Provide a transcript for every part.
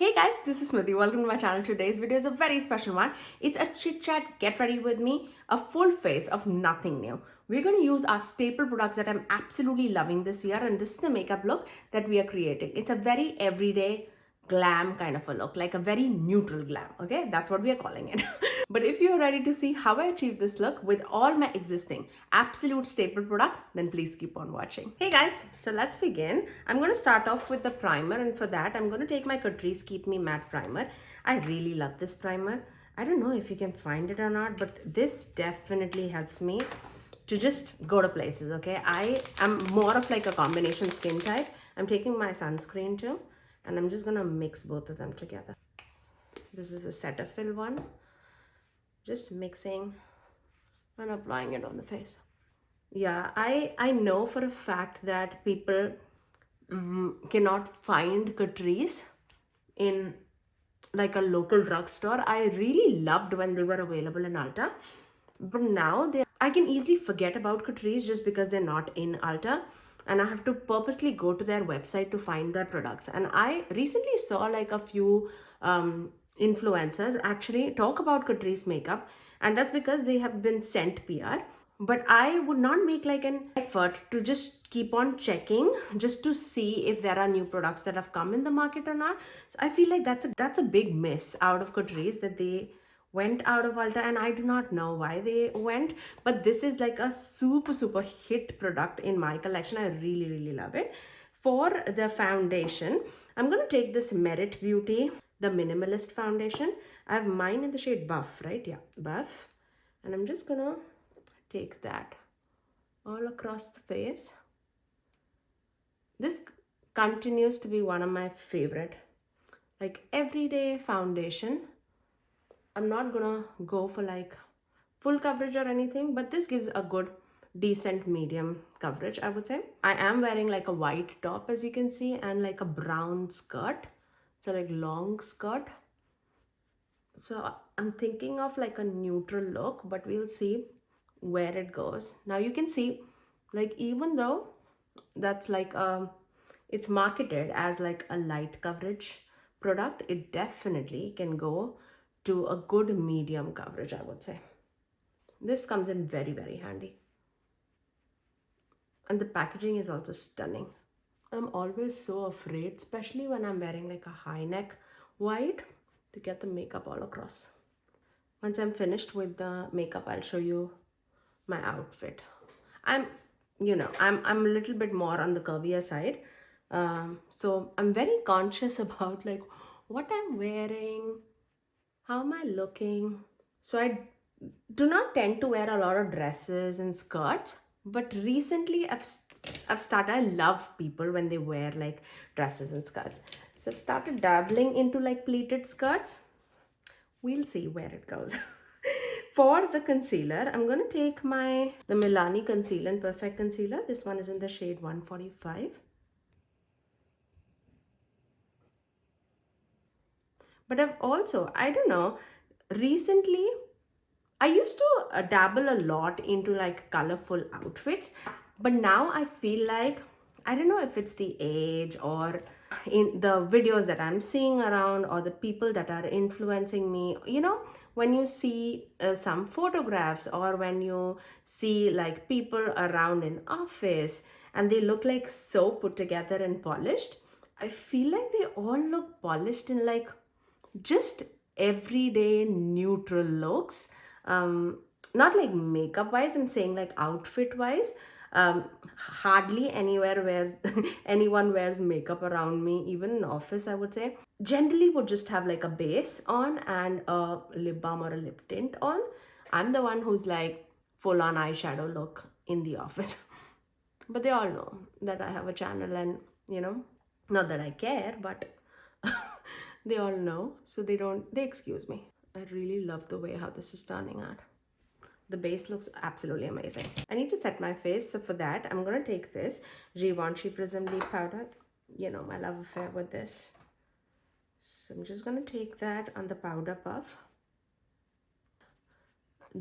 Hey guys, this is Smithy. Welcome to my channel. Today's video is a very special one. It's a chit chat, get ready with me, a full face of nothing new. We're going to use our staple products that I'm absolutely loving this year, and this is the makeup look that we are creating. It's a very everyday glam kind of a look, like a very neutral glam. Okay, that's what we are calling it. But if you're ready to see how I achieve this look with all my existing absolute staple products, then please keep on watching. Hey guys, so let's begin. I'm going to start off with the primer, and for that I'm going to take my Catrice Keep Matte Primer. I really love this primer. I don't know if you can find it or not, but this definitely helps me to just go to places. Okay, I am more of like a combination skin type. I'm taking my sunscreen too, and I'm just gonna mix both of them together. This is the Cetaphil one. Just mixing and applying it on the face. Yeah, I know for a fact that people cannot find Catrice in like a local drugstore. I really loved when they were available in Ulta, but now I can easily forget about Catrice just because they're not in Ulta, and I have to purposely go to their website to find their products. And I recently saw like a few influencers actually talk about Catrice makeup, and that's because they have been sent PR. But I would not make like an effort to just keep on checking just to see if there are new products that have come in the market or not. So I feel like that's a big miss out of Catrice, that they went out of Ulta, and I do not know why they went, but this is like a super hit product in my collection. I really love it. For the foundation, I'm going to take this Merit Beauty, the Minimalist foundation. I have mine in the shade Buff, right? Yeah, Buff. And I'm just gonna take that all across the face. This continues to be one of my favorite, like everyday foundation. I'm not gonna go for like full coverage or anything, but this gives a good decent medium coverage, I would say. I am wearing like a white top, as you can see, and like a brown skirt. So like long skirt. So I'm thinking of like a neutral look, but we'll see where it goes. Now you can see, like, even though that's like it's marketed as like a light coverage product, it definitely can go to a good medium coverage, I would say. This comes in very handy, and the packaging is also stunning. I'm always so afraid, especially when I'm wearing like a high neck white, to get the makeup all across. Once I'm finished with the makeup, I'll show you my outfit. I'm a little bit more on the curvier side, so I'm very conscious about like what I'm wearing, how am I looking. So I do not tend to wear a lot of dresses and skirts, but recently I've started, I love people when they wear like dresses and skirts, so I've started dabbling into like pleated skirts. We'll see where it goes. For the concealer, I'm going to take the Milani Conceal and Perfect Concealer. This one is in the shade 145. But I've also, I don't know, recently I used to dabble a lot into like colorful outfits, but now I feel like, I don't know if it's the age or in the videos that I'm seeing around or the people that are influencing me, when you see some photographs, or when you see like people around in office and they look like so put together and polished, I feel like they all look polished in like just everyday neutral looks. Not like makeup wise, I'm saying like outfit wise. Hardly anywhere where anyone wears makeup around me, even in office, I would say. Generally would just have like a base on and a lip balm or a lip tint on. I'm the one who's like full on eyeshadow look in the office. But they all know that I have a channel, and not that I care, but they all know, so they excuse me. I really love the way how this is turning out. The base looks absolutely amazing. I need to set my face, so for that I'm going to take this Givenchy Prism Libre powder. My love affair with this. So I'm just going to take that on the powder puff.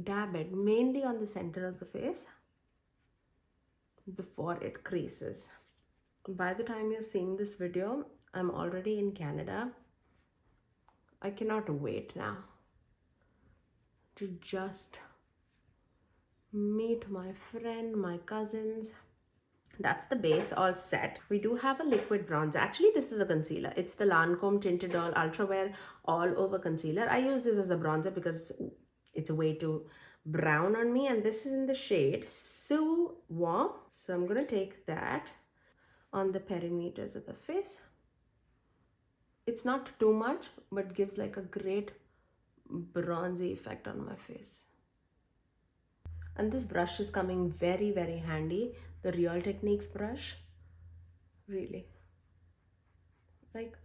Dab it mainly on the center of the face before it creases. By the time you're seeing this video, I'm already in Canada, I cannot wait now to just meet my friend, my cousins. That's the base all set. We do have a liquid bronzer. Actually, this is a concealer. It's the Lancome Tinted All Ultra Wear All Over Concealer. I use this as a bronzer because it's way too brown on me. And this is in the shade Suede. So I'm going to take that on the perimeters of the face. It's not too much, but gives like a great bronzy effect on my face. And this brush is coming very, very handy. The Real Techniques brush. Really. Like,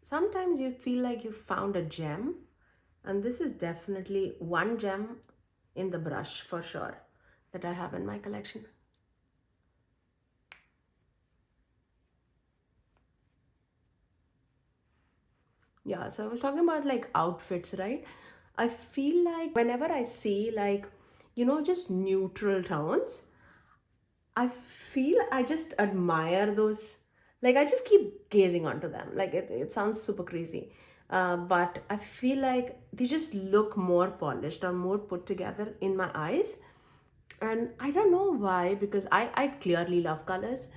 sometimes you feel like you found a gem. And this is definitely one gem in the brush for sure that I have in my collection. Yeah, so I was talking about like outfits, right? I feel like whenever I see like, you know, just neutral tones, I feel I just admire those. Like, I just keep gazing onto them. Like, it sounds super crazy. But I feel like they just look more polished or more put together in my eyes. And I don't know why, because I clearly love colors.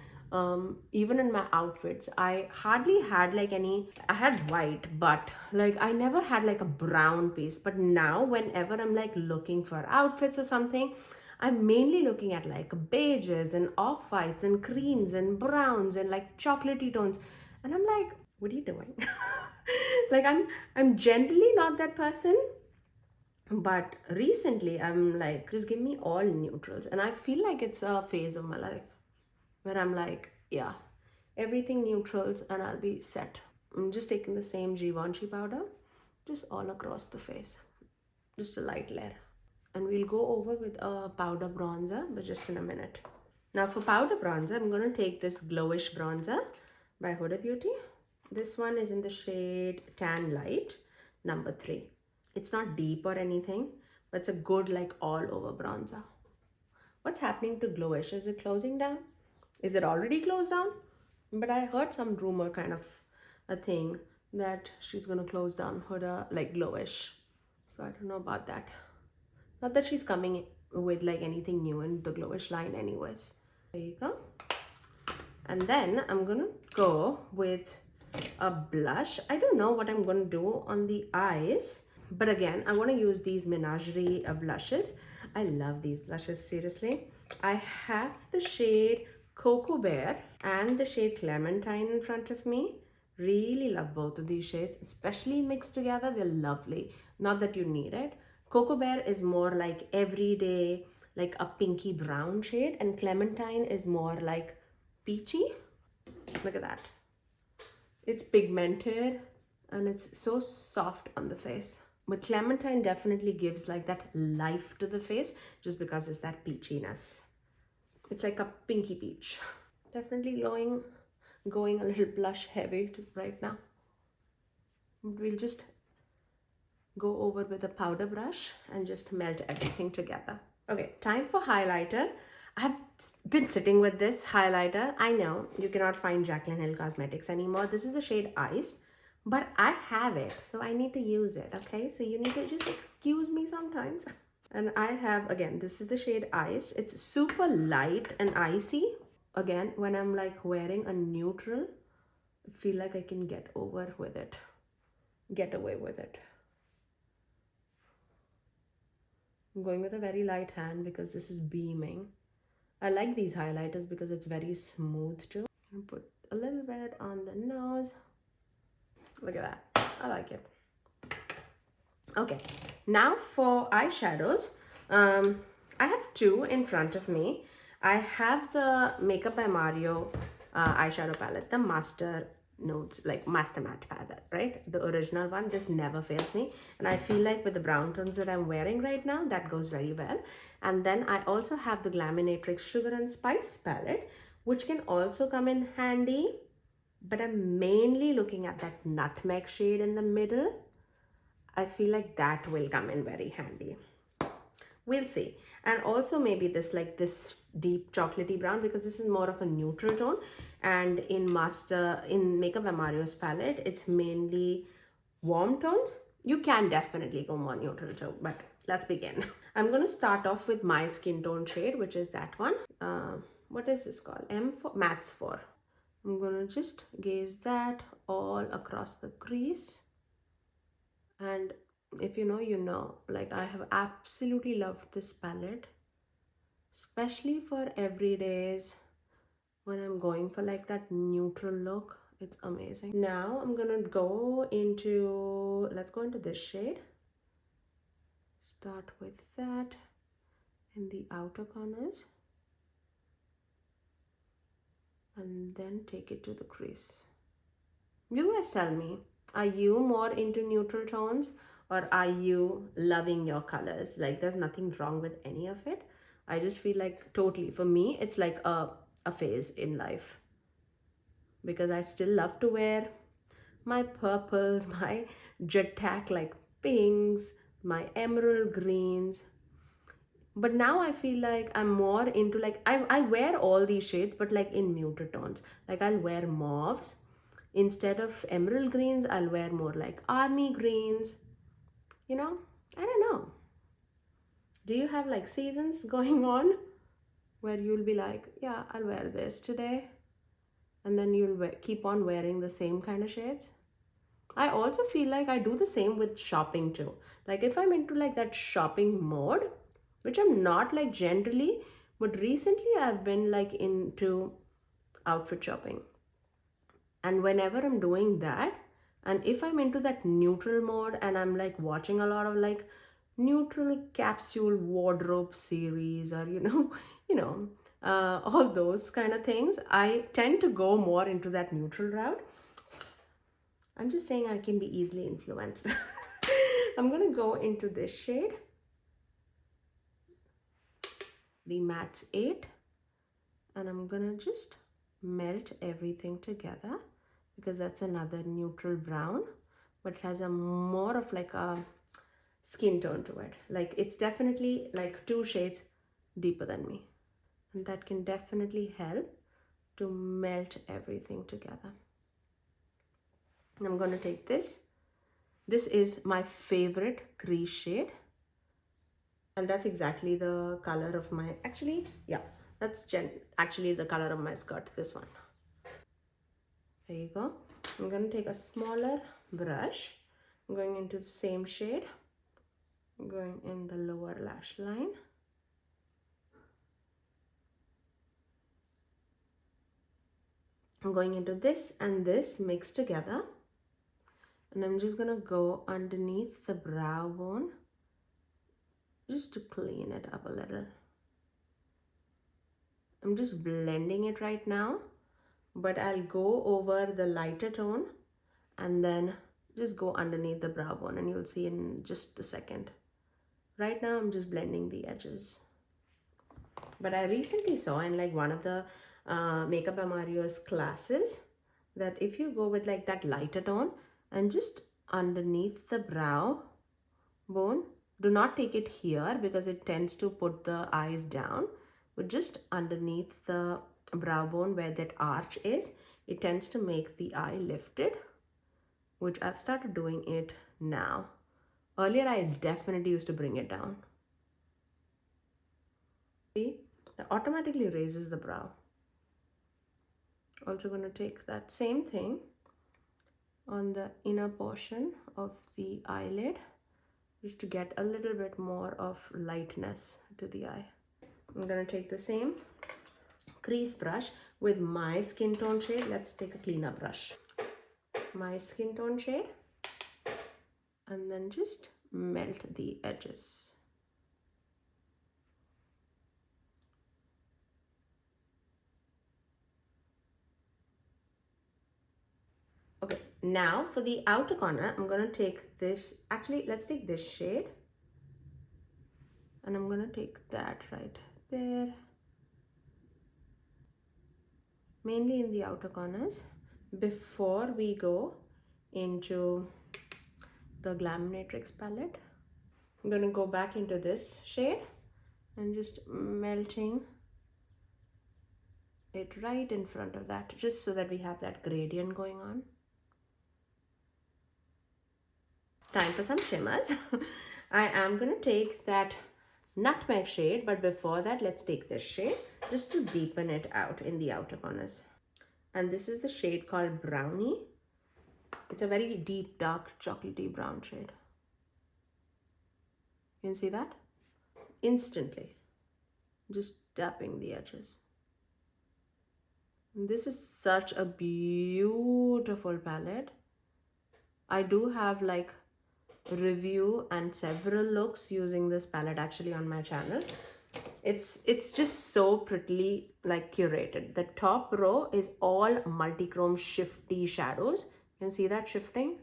Even in my outfits, I hardly had like any, I had white, but like I never had like a brown piece. But now whenever I'm like looking for outfits or something, I'm mainly looking at like beiges and off-whites and creams and browns and like chocolatey tones. And I'm like, what are you doing? Like I'm generally not that person. But recently I'm like, just give me all neutrals. And I feel like it's a phase of my life where I'm like, yeah, everything neutrals and I'll be set. I'm just taking the same Givenchy powder, just all across the face, just a light layer. And we'll go over with a powder bronzer, but just in a minute. Now for powder bronzer, I'm going to take this Glowish bronzer by Huda Beauty. This one is in the shade Tan Light, number 3. It's not deep or anything, but it's a good like all over bronzer. What's happening to Glowish? Is it closing down? Is it already closed down? But I heard some rumor kind of a thing that she's going to close down Huda like Glowish. So I don't know about that. Not that she's coming with like anything new in the Glowish line anyways. There you go. And then I'm going to go with a blush. I don't know what I'm going to do on the eyes. But again, I want to use these Menagerie blushes. I love these blushes, seriously. I have the shade Cocoa Bear and the shade Clementine in front of me. Really love both of these shades, especially mixed together. They're lovely. Not that you need it. Cocoa Bear is more like everyday, like a pinky brown shade. And Clementine is more like peachy. Look at that. It's pigmented and it's so soft on the face. But Clementine definitely gives like that life to the face just because it's that peachiness. It's like a pinky peach. Definitely going a little blush heavy right now. We'll just go over with a powder brush and just melt everything together. Okay, time for highlighter. I've been sitting with this highlighter. I know you cannot find Jaclyn Hill Cosmetics anymore. This is the shade Ice. But I have it, so I need to use it, okay? So you need to just excuse me sometimes. And I have, again, this is the shade Ice. It's super light and icy. Again, when I'm like wearing a neutral, I feel like I can get away with it. I'm going with a very light hand because this is beaming. I like these highlighters because it's very smooth too. I'll put a little bit on the nose. Look at that. I like it. Okay, now for eyeshadows. I have 2 in front of me. I have the Makeup by Mario eyeshadow palette, the Master Nudes, like Master Matte palette, right? The original one. This never fails me. And I feel like with the brown tones that I'm wearing right now, that goes very well. And then I also have the Glaminatrix Sugar and Spice palette, which can also come in handy. But I'm mainly looking at that nutmeg shade in the middle. I feel like that will come in very handy. We'll see. And also maybe this like this deep chocolatey brown, because this is more of a neutral tone. And in Makeup by Mario's palette, it's mainly warm tones. You can definitely go more neutral too, but let's begin. I'm going to start off with my skin tone shade, which is that one. What is this called? M4, Mattes 4. I'm going to just gaze that all across the crease. And if you know, you know, like I have absolutely loved this palette, especially for everydays when I'm going for like that neutral look. It's amazing. Now I'm gonna go into, let's go into this shade. Start with that in the outer corners and then take it to the crease. You guys tell me, are you more into neutral tones or are you loving your colors? Like there's nothing wrong with any of it. I just feel like totally, for me, it's like a phase in life, because I still love to wear my purples, my jet tack like pinks, my emerald greens. But now I feel like I'm more into like, I wear all these shades, but like in muted tones. Like I'll wear mauves. Instead of emerald greens, I'll wear more like army greens. You know, I don't know. Do you have like seasons going on where you'll be like, yeah, I'll wear this today, and then you'll keep on wearing the same kind of shades? I also feel like I do the same with shopping too. Like if I'm into like that shopping mode, which I'm not like generally, but recently I've been like into outfit shopping. And whenever I'm doing that, and if I'm into that neutral mode and I'm like watching a lot of like neutral capsule wardrobe series, or all those kind of things, I tend to go more into that neutral route. I'm just saying I can be easily influenced. I'm gonna go into this shade, the Mattes 8, and I'm gonna just melt everything together, because that's another neutral brown, but it has a more of like a skin tone to it. Like it's definitely like 2 shades deeper than me, and that can definitely help to melt everything together. And I'm going to take this. This is my favorite crease shade, and that's exactly the color of my, actually, yeah, that's actually the color of my skirt, this one. There you go. I'm going to take a smaller brush. I'm going into the same shade, going in the lower lash line. I'm going into this and this mixed together, and I'm just gonna go underneath the brow bone just to clean it up a little. I'm just blending it right now, but I'll go over the lighter tone and then just go underneath the brow bone, and you'll see in just a second. Right now I'm just blending the edges. But I recently saw in like one of the Makeup by Mario's classes that if you go with like that lighter tone and just underneath the brow bone, do not take it here because it tends to put the eyes down, but just underneath the brow bone where that arch is, it tends to make the eye lifted, which I've started doing it now. Earlier I definitely used to bring it down. See, that automatically raises the brow. Also going to take that same thing on the inner portion of the eyelid, just to get a little bit more of lightness to the eye. I'm going to take the same crease brush with my skin tone shade. Let's take a cleaner brush. My skin tone shade, and then just melt the edges. Okay, now for the outer corner, I'm going to take this, actually let's take this shade, and I'm going to take that right there, mainly in the outer corners, before we go into the Glaminatrix palette. I'm going to go back into this shade and just melting it right in front of that, just so that we have that gradient going on. time for some shimmers. I am going to take that nutmeg shade, but before that, let's take this shade just to deepen it out in the outer corners. And this is the shade called Brownie. It's a very deep, dark, chocolatey brown shade. You can see that? Instantly. Just tapping the edges. This is such a beautiful palette. I do have like review and several looks using this palette actually on my channel. It's just so prettily like curated. The top row is all multi-chrome shifty shadows. You can see that shifting,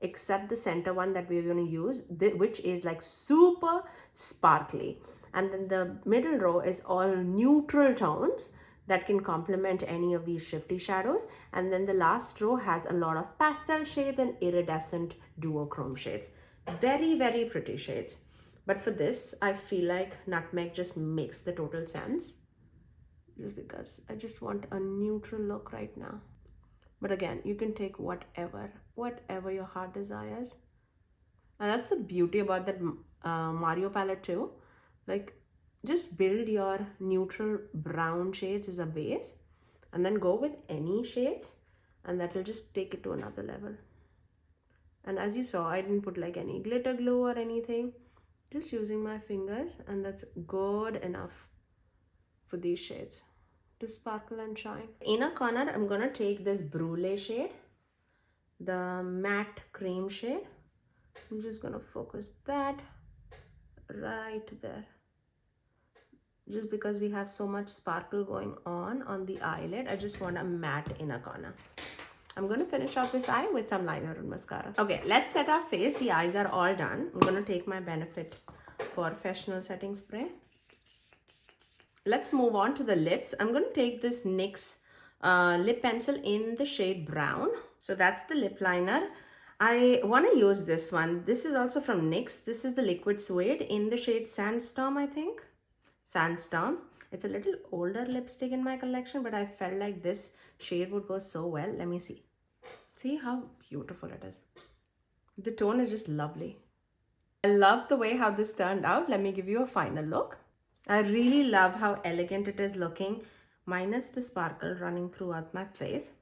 except the center one that we're going to use, which is like super sparkly. And then the middle row is all neutral tones that can complement any of these shifty shadows. And then the last row has a lot of pastel shades and iridescent duochrome shades. Very, very pretty shades. But for this, I feel like nutmeg just makes the total sense. Just because I just want a neutral look right now. But again, you can take whatever your heart desires. And that's the beauty about that Mario palette too. Like, just build your neutral brown shades as a base and then go with any shades, and that will just take it to another level. And as you saw, I didn't put like any glitter glue or anything, just using my fingers, and that's good enough for these shades to sparkle and shine. Inner corner, I'm gonna take this Brulee shade, the matte cream shade. I'm just gonna focus that right there. Just because we have so much sparkle going on the eyelid, I just want a matte inner corner. I'm going to finish off this eye with some liner and mascara. Okay, let's set our face. The eyes are all done. I'm going to take my Benefit Porefessional setting spray. Let's move on to the lips. I'm going to take this NYX lip pencil in the shade brown. So that's the lip liner. I want to use this one. This is also from NYX. This is the Liquid Suede in the shade Sandstorm, I think. Sandstorm. It's a little older lipstick in my collection, but I felt like this shade would go so well. Let me see. See how beautiful it is. The tone is just lovely. I love the way how this turned out. Let me give you a final look. I really love how elegant it is looking, minus the sparkle running throughout my face.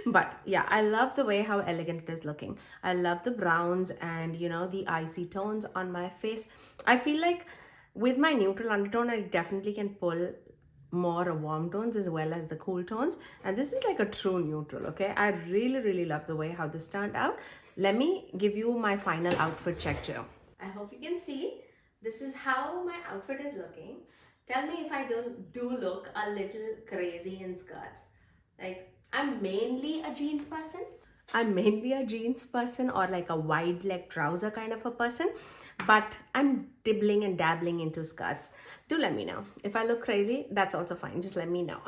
But yeah, I love the way how elegant it is looking. I love the browns and, you know, the icy tones on my face. I feel like with my neutral undertone, I definitely can pull more warm tones as well as the cool tones. And this is like a true neutral, okay? I really, really love the way how this turned out. Let me give you my final outfit check too. I hope you can see. This is how my outfit is looking. Tell me if I do look a little crazy in skirts. Like, I'm mainly a jeans person. Or like a wide leg trouser kind of a person. But I'm dibbling and dabbling into skirts. Do let me know. If I look crazy, that's also fine. Just let me know.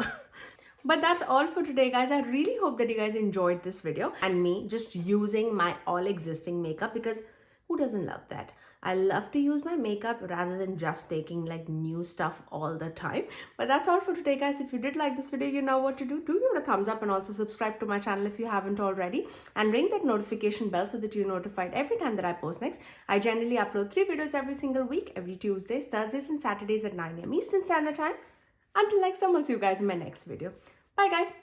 But that's all for today, guys. I really hope that you guys enjoyed this video and me just using my all existing makeup, because who doesn't love that? I love to use my makeup rather than just taking like new stuff all the time. But that's all for today, guys. If you did like this video, you know what to do. Do give it a thumbs up and also subscribe to my channel if you haven't already. And ring that notification bell so that you're notified every time that I post next. I generally upload 3 videos every single week, every Tuesdays, Thursdays and Saturdays at 9 AM Eastern Standard Time. Until next time, I'll see you guys in my next video. Bye, guys.